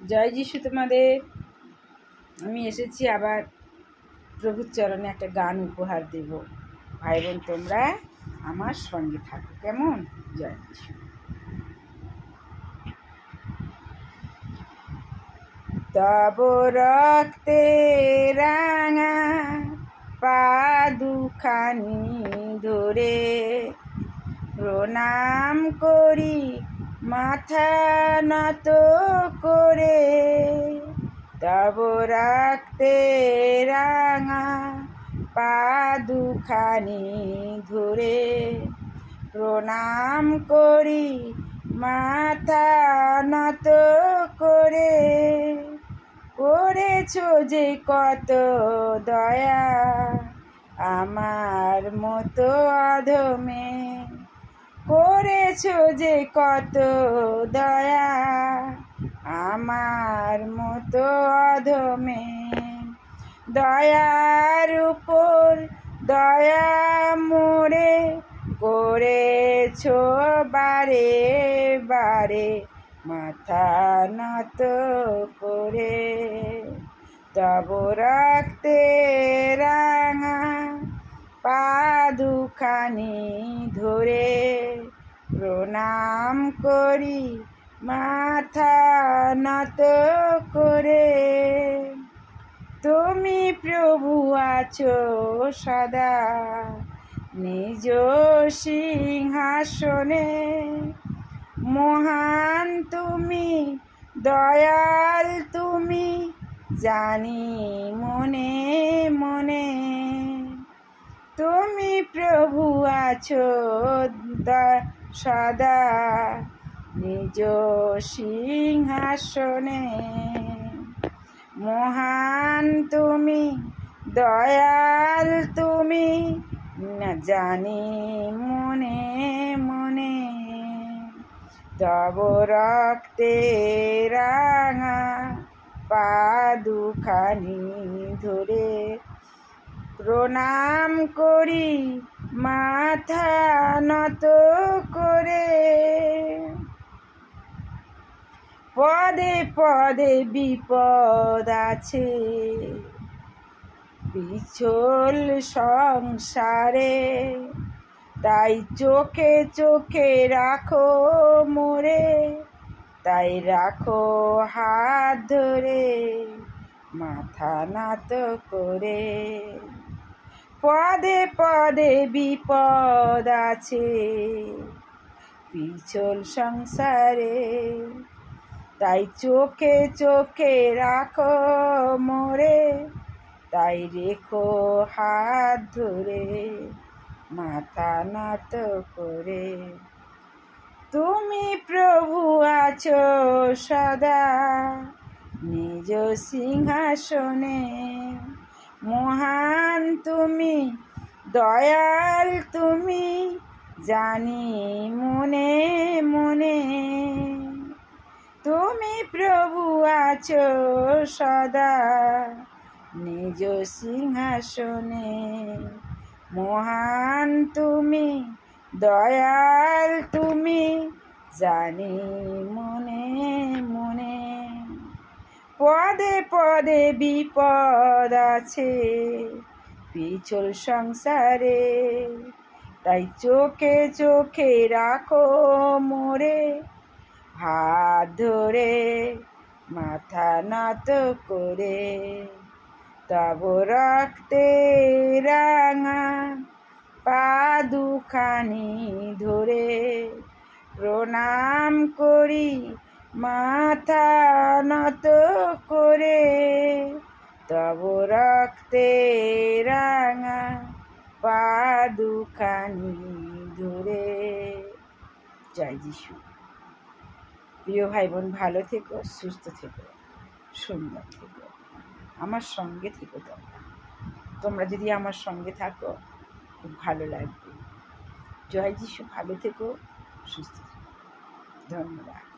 জয় যিশু তোমাদের। আমি এসেছি আবার প্রভুর চরণে একটা গান উপহার দেব। ভাই বোন তোমরা আমার সঙ্গে থাকো, কেমন? জয় যিশু। তব রক্তে রাঙা পা দুখানি ধরে প্রণাম করি মাথা নত করে। তব রক্তে রাঙা পা দুখানি ধরে প্রণাম করি মাথা নত করে। করেছো যে কত দয়া আমার মতো অধমে, করেছো যে কত দয়া আমার মতো অধমে। দয়ার উপর দয়া মোরে করেছো বারে বারে মাথা নত করে। তব রক্তে রাঙা পা দুখানি ধরে প্রণাম করি মাথা নত করে। তুমি প্রভু আছো সদা নিজ সিংহাসনে, মহান তুমি দয়াল তুমি জানি মনে মনে। তুমি প্রভু আছো সদা নিজ সিংহাসনে, মহান তুমি দয়াল তুমি জানি মনে মনে। তব রক্তে রাঙা পা দুখানি ধরে প্রণাম করি মাথা নত করে। পদে পদে বিপদ আছে বিচল সংসারে, তাই চোখে চোখে রাখো মোরে, তাই রাখো হাত ধরে মাথা নত করে। পদে পদে বিপদ আছে পিছল সংসারে, তাই চোখে চোখে রাখো মোরে, তাই রেখো হাত ধরে মাথা নত করে। তুমি প্রভু আছো সদা নিজ সিংহাসনে, মহান তুমি দয়াল তুমি জানি মনে মনে। তুমি প্রভু আছো সদা নিজ সিংহাসনে, মহান তুমি দয়াল তুমি জানি মনে মনে। পদে পদে বিপদ আছে পিছল সংসারে, তাই চোখে চোখে রাখো মোরে, হাত ধরে মাথা নত করে। তব রক্তে রাঙা পা দুখানি ধরে প্রণাম করি মাথা নত করে। তব রক্তে রাঙা পা দুখানি ধরে। জয় যিশু। প্রিয় ভাই বোন, ভালো থেকো, সুস্থ থেকো, সুন্দর থেকো, আমার সঙ্গে থেকো। তোমরা যদি আমার সঙ্গে থাকো খুব ভালো লাগবে। জয় যিশু। ভালো থেকো, সুস্থ থেকো। ধন্যবাদ।